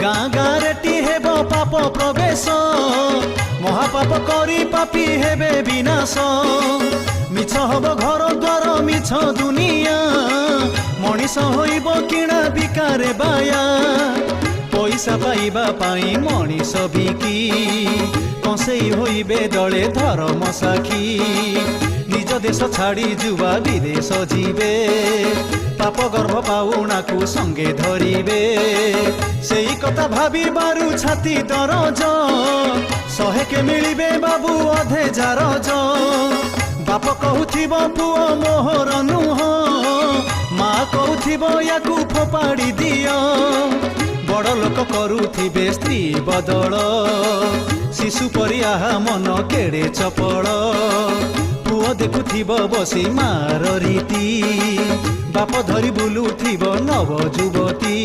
गाँ गाँटी हेब पाप प्रवेश महापाप करी पापी हेबे विनाश मिछ हब घर द्वार मिछ दुनिया मनीष होइब किणा बिकारे बाया पैसा पाइबा पाई मनीष बिकी कंसेई होइबे दले धर्म साखी निज देश छाड़ी जुवा विदेश जीवे पाप गर्भ पाउणा को संगे धरिबे सेई कथा भाबी बारु छाती दरज सहे के मिलिबे बाबू अधे जारज बाप कहूथिब पुओ मोहर नुह माँ कहूथिब याकू फोपाड़ी दियो बड़ लोक करुथिबे स्त्री बदल शिशु परी आहा मन केड़े चपल पुओ देखुथिब बसी मार रीति बाप धरी बुलुथिब नव युवती।